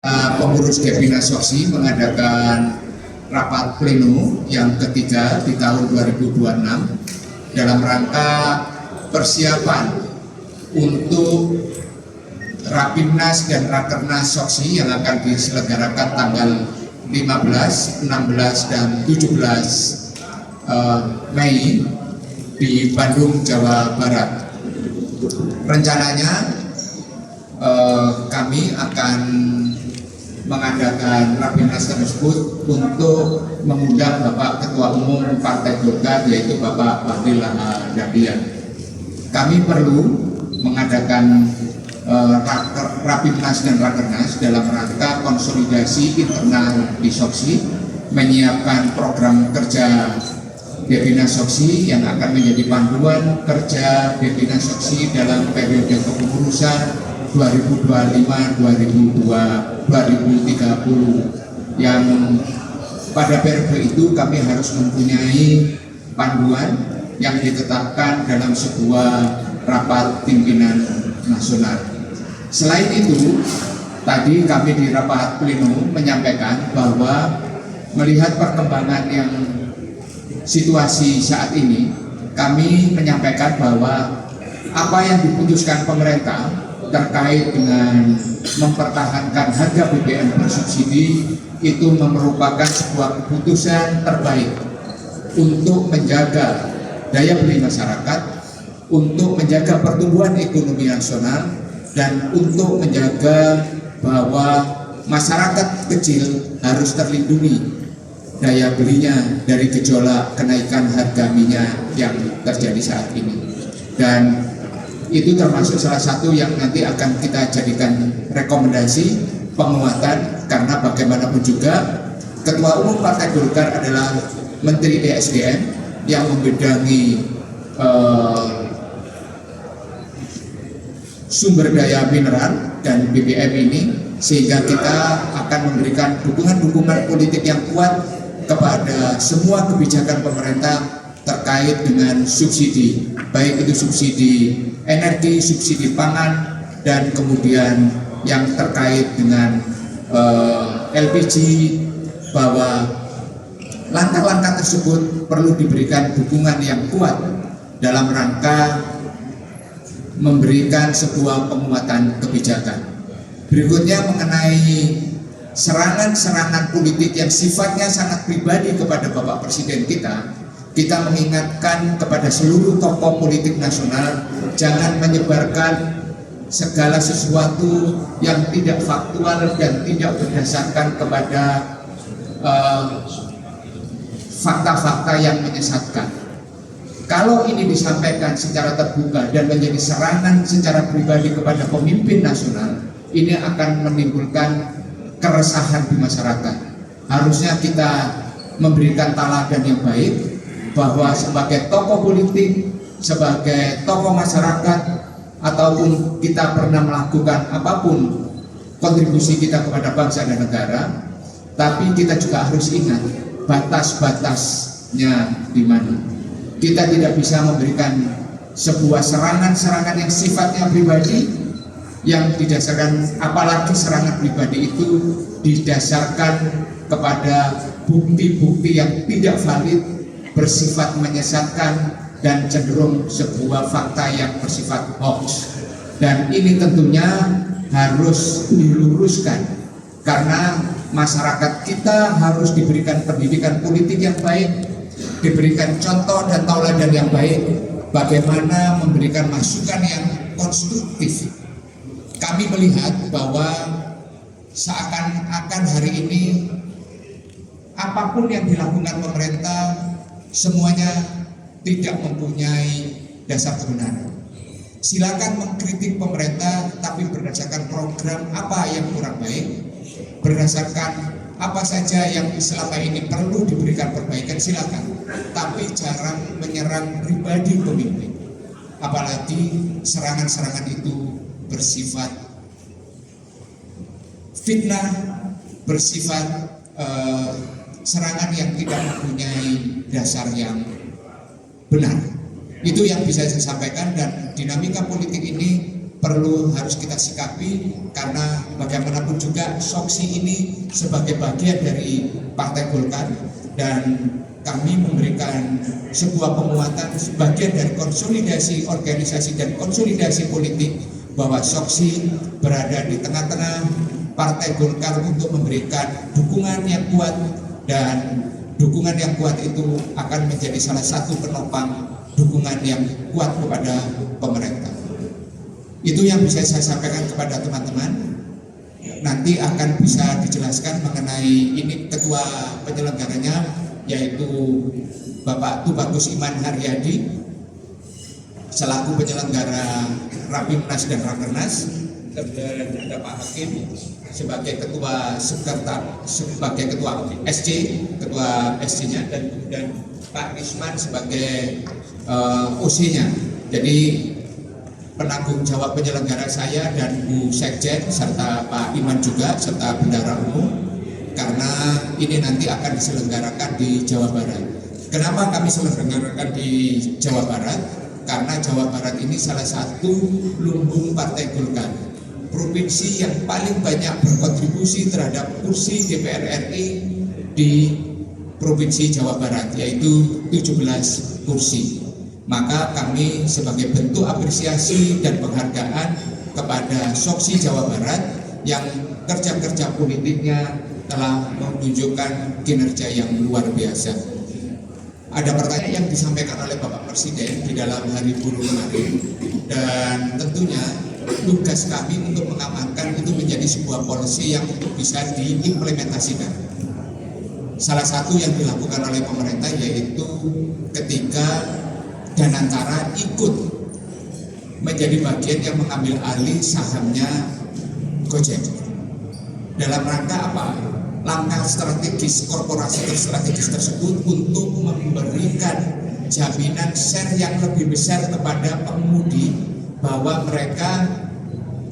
Pengurus Depinas Soksi mengadakan rapat pleno yang ketiga di tahun 2026 dalam rangka persiapan untuk Rapimnas dan Rakernas Soksi yang akan diselenggarakan tanggal 15, 16, dan 17 Mei di Bandung, Jawa Barat. Rencananya kami akan mengadakan Rapimnas tersebut untuk mengundang Bapak Ketua Umum Partai Golkar, yaitu Bapak Bahlil Lahadalia. Kami perlu mengadakan Rapimnas dan Rakernas dalam rangka konsolidasi internal di Soksi, menyiapkan program kerja Depinas Soksi yang akan menjadi panduan kerja Depinas Soksi dalam periode kepengurusan 2025-2030 yang pada periode itu kami harus mempunyai panduan yang ditetapkan dalam sebuah rapat pimpinan nasional. Selain itu, tadi kami di rapat pleno menyampaikan bahwa melihat perkembangan yang situasi saat ini, kami menyampaikan bahwa apa yang diputuskan pemerintah terkait dengan mempertahankan harga BBM bersubsidi itu merupakan sebuah keputusan terbaik untuk menjaga daya beli masyarakat, untuk menjaga pertumbuhan ekonomi nasional, dan untuk menjaga bahwa masyarakat kecil harus terlindungi daya belinya dari gejolak kenaikan harga minyak yang terjadi saat ini. Dan itu termasuk salah satu yang nanti akan kita jadikan rekomendasi penguatan, karena bagaimanapun juga Ketua Umum Partai Golkar adalah Menteri ESDM yang membidangi sumber daya mineral dan BBM ini, sehingga kita akan memberikan dukungan-dukungan politik yang kuat kepada semua kebijakan pemerintah terkait dengan subsidi, baik itu subsidi energi, subsidi pangan, dan kemudian yang terkait dengan LPG, bahwa langkah-langkah tersebut perlu diberikan dukungan yang kuat dalam rangka memberikan sebuah penguatan kebijakan. Berikutnya mengenai serangan-serangan politik yang sifatnya sangat pribadi kepada Bapak Presiden kita mengingatkan kepada seluruh tokoh politik nasional jangan menyebarkan segala sesuatu yang tidak faktual dan tidak berdasarkan kepada fakta-fakta yang menyesatkan. Kalau ini disampaikan secara terbuka dan menjadi serangan secara pribadi kepada pemimpin nasional, ini akan menimbulkan keresahan di masyarakat. Harusnya kita memberikan teladan yang baik, bahwa sebagai tokoh politik, sebagai tokoh masyarakat, ataupun kita pernah melakukan apapun kontribusi kita kepada bangsa dan negara, tapi kita juga harus ingat batas-batasnya di mana. Kita tidak bisa memberikan sebuah serangan-serangan yang sifatnya pribadi, yang didasarkan, apalagi serangan pribadi itu didasarkan kepada bukti-bukti yang tidak valid, bersifat menyesatkan, dan cenderung sebuah fakta yang bersifat hoax. Dan ini tentunya harus diluruskan, karena masyarakat kita harus diberikan pendidikan politik yang baik, diberikan contoh dan tauladan yang baik, bagaimana memberikan masukan yang konstruktif. Kami melihat bahwa seakan-akan hari ini apapun yang dilakukan pemerintah semuanya tidak mempunyai dasar kebenaran. Silakan mengkritik pemerintah, tapi berdasarkan program apa yang kurang baik, berdasarkan apa saja yang selama ini perlu diberikan perbaikan, silakan. Tapi jangan menyerang pribadi pemimpin. Apalagi serangan-serangan itu bersifat fitnah, bersifat serangan yang tidak mempunyai dasar yang benar. Itu yang bisa saya sampaikan, dan dinamika politik ini perlu harus kita sikapi, karena bagaimanapun juga Soksi ini sebagai bagian dari Partai Golkar, dan kami memberikan sebuah penguatan sebagian dari konsolidasi organisasi dan konsolidasi politik, bahwa Soksi berada di tengah-tengah Partai Golkar untuk memberikan dukungan yang kuat, dan dukungan yang kuat itu akan menjadi salah satu penopang dukungan yang kuat kepada pemerintah. Itu yang bisa saya sampaikan kepada teman-teman. Nanti akan bisa dijelaskan mengenai ini ketua penyelenggaranya, yaitu Bapak Tubagus Iman Haryadi selaku penyelenggara Rapimnas dan Rakernas, dan ada Pak Hakim sebagai ketua ketua SC-nya, dan kemudian Pak Risman sebagai OC-nya. Jadi penanggung jawab penyelenggara saya dan Bu Sekjen serta Pak Iman juga serta bendara umum, karena ini nanti akan diselenggarakan di Jawa Barat. Kenapa kami selenggarakan di Jawa Barat? Karena Jawa Barat ini salah satu lumbung Partai Golkar, provinsi yang paling banyak berkontribusi terhadap kursi DPR RI di Provinsi Jawa Barat, yaitu 17 kursi. Maka kami sebagai bentuk apresiasi dan penghargaan kepada Soksi Jawa Barat yang kerja-kerja politiknya telah menunjukkan kinerja yang luar biasa. Ada pertanyaan yang disampaikan oleh Bapak Presiden di dalam Hari Buruh kemarin, dan tentunya tugas kami untuk mengamankan itu menjadi sebuah policy yang untuk bisa diimplementasikan. Salah satu yang dilakukan oleh pemerintah yaitu ketika Danantara ikut menjadi bagian yang mengambil alih sahamnya Gojek. Dalam rangka apa? Langkah strategis korporasi strategis tersebut untuk memberikan jaminan share yang lebih besar kepada pengemudi, bahwa mereka,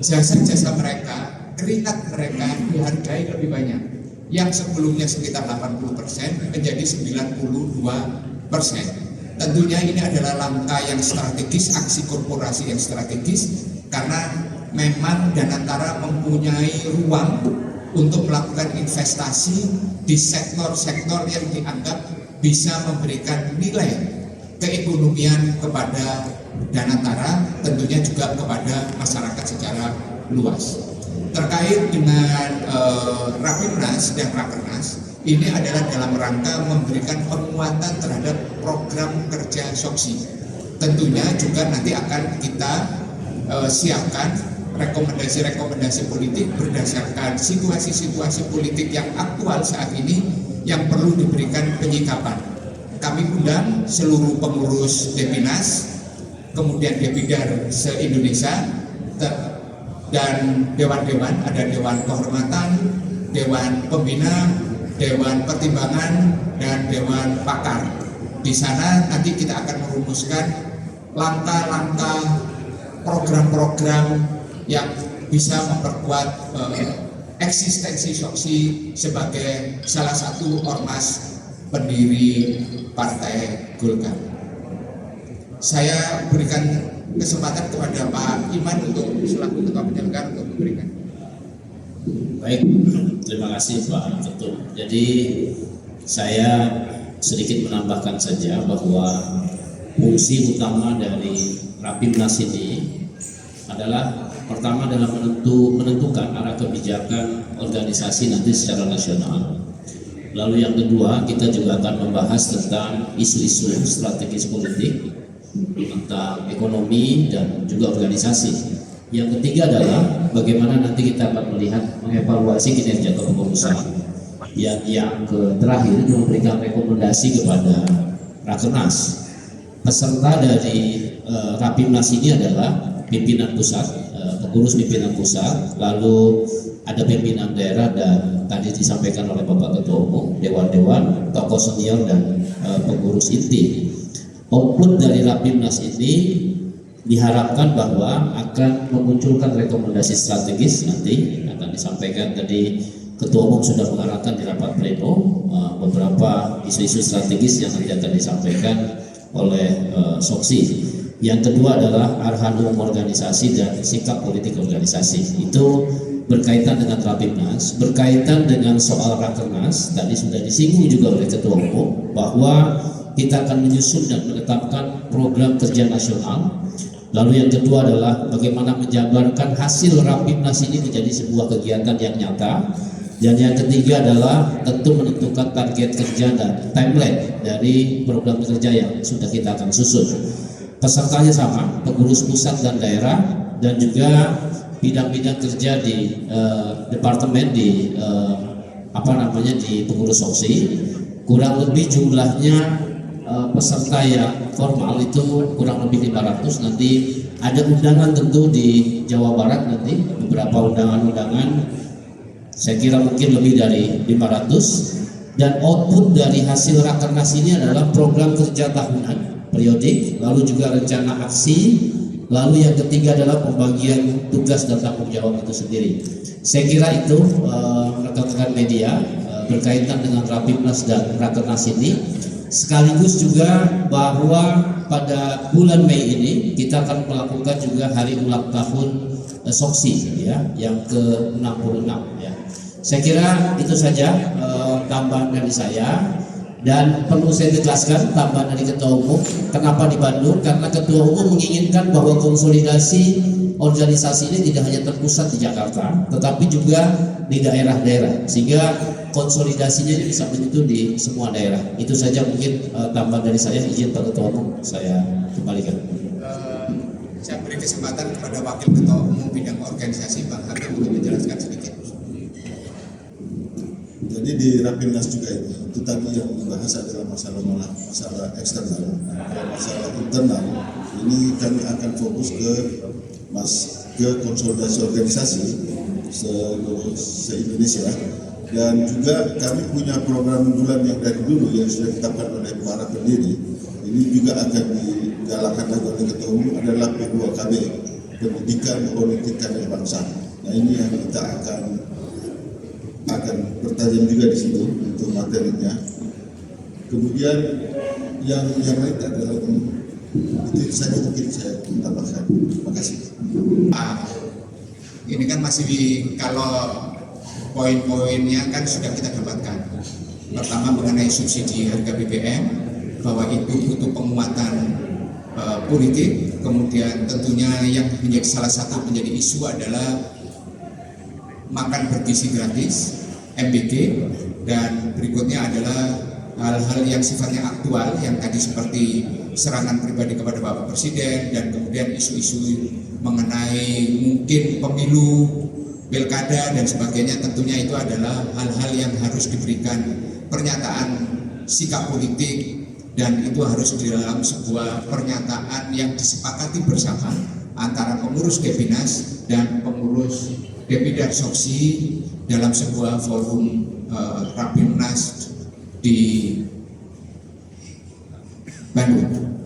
jasa-jasa mereka, keringat mereka dihargai lebih banyak. Yang sebelumnya sekitar 80% menjadi 92%. Tentunya ini adalah langkah yang strategis, aksi korporasi yang strategis, karena memang Danantara mempunyai ruang untuk melakukan investasi di sektor-sektor yang dianggap bisa memberikan nilai keekonomian kepada Danantara, tentunya juga kepada masyarakat secara luas. Terkait dengan Rapimnas dan Rakernas, ini adalah dalam rangka memberikan penguatan terhadap program kerja Soksi. Tentunya juga nanti akan kita siapkan rekomendasi-rekomendasi politik berdasarkan situasi-situasi politik yang aktual saat ini yang perlu diberikan penyikapan. Kami undang seluruh pengurus Depinas, kemudian Depidar se-Indonesia, dan dewan-dewan, ada Dewan Kehormatan, Dewan Pembina, Dewan Pertimbangan, dan Dewan Pakar. Di sana nanti kita akan merumuskan langkah-langkah program-program yang bisa memperkuat eksistensi Soksi sebagai salah satu ormas pendiri Partai Golkar. Saya berikan kesempatan kepada Pak Iman untuk selaku ketua penyelenggara untuk memberikan. Baik, terima kasih Pak Ketum. Jadi saya sedikit menambahkan saja bahwa fungsi utama dari Rapimnas ini adalah pertama adalah menentukan arah kebijakan organisasi nanti secara nasional. Lalu yang kedua, kita juga akan membahas tentang isu-isu strategis politik, tentang ekonomi dan juga organisasi. Yang ketiga adalah bagaimana nanti kita akan melihat mengevaluasi kinerja kepengurusan. Yang terakhir memberikan rekomendasi kepada Rakernas. Peserta dari Rapimnas ini adalah pimpinan pusat, pengurus pimpinan pusat, lalu ada pimpinan daerah, dan tadi disampaikan oleh Bapak Ketua Umum, dewan-dewan, tokoh senior, dan pengurus inti. Output dari Rapimnas ini diharapkan bahwa akan memunculkan rekomendasi strategis, nanti akan disampaikan. Tadi Ketua Umum sudah mengarahkan di rapat pleno beberapa isu-isu strategis yang nanti akan disampaikan oleh Soksi. Yang kedua adalah arahan umum organisasi dan sikap politik organisasi. Itu berkaitan dengan Rapimnas, berkaitan dengan soal Rakernas. Tadi sudah disinggung juga oleh Ketua Umum bahwa kita akan menyusun dan menetapkan program kerja nasional. Lalu yang kedua adalah bagaimana menjabarkan hasil Rapimnas ini menjadi sebuah kegiatan yang nyata. Dan yang ketiga adalah tentu menentukan target kerja dan timeline dari program kerja yang sudah kita akan susun. Pesertanya sama, pengurus pusat dan daerah, dan juga bidang-bidang kerja di departemen di di pengurus OSI. Kurang lebih jumlahnya peserta yang formal itu kurang lebih 500. Nanti ada undangan tentu di Jawa Barat, nanti beberapa undangan-undangan, saya kira mungkin lebih dari 500. Dan output dari hasil Rakernas ini adalah program kerja tahunan periodik, lalu juga rencana aksi, lalu yang ketiga adalah pembagian tugas dan tanggung jawab itu sendiri. Saya kira itu rekan-rekan media berkaitan dengan Rapimnas dan Rakernas ini, sekaligus juga bahwa pada bulan Mei ini kita akan melakukan juga hari ulang tahun Soksi ya, yang ke-66 ya. Saya kira itu saja tambahan dari saya. Dan perlu saya tegaskan tambahan dari Ketua Umum, kenapa di Bandung? Karena Ketua Umum menginginkan bahwa konsolidasi organisasi ini tidak hanya terpusat di Jakarta, tetapi juga di daerah-daerah, sehingga konsolidasinya bisa menyentuh di semua daerah. Itu saja mungkin tambahan dari saya. Izin Pak Ketua Umum, saya kembalikan. Saya beri kesempatan kepada Wakil Ketua Umum bidang organisasi Bang Hakim untuk menjelaskan sedikit. Jadi di Rapimnas juga itu tadi yang dibahas adalah masalah eksternal, masalah internal. Ini kami akan fokus ke konsolidasi organisasi se-Indonesia, dan juga kami punya program bulan yang dari dulu yang sudah ditetapkan oleh para pendiri. Ini juga akan digalakkan lagi oleh Ketua Umum adalah P2KB, Pendidikan Politik Kader Bangsa. Nah ini yang kita akan bertajam juga di situ untuk materinya. Kemudian yang lain adalah itu saja mungkin saya tambahkan. Terima kasih. Ini kan masih kalau poin-poinnya kan sudah kita dapatkan. Pertama mengenai subsidi harga BBM, bahwa itu butuh penguatan politik. Kemudian tentunya yang menjadi salah satu menjadi isu adalah makan bergizi gratis, MBG, dan berikutnya adalah hal-hal yang sifatnya aktual yang tadi seperti serangan pribadi kepada Bapak Presiden, dan kemudian isu-isu mengenai mungkin pemilu, pilkada dan sebagainya. Tentunya itu adalah hal-hal yang harus diberikan pernyataan sikap politik, dan itu harus di dalam sebuah pernyataan yang disepakati bersama antara pengurus Depinas dan pengurus Depidar Soksi dalam sebuah forum Rapimnas di Bandung.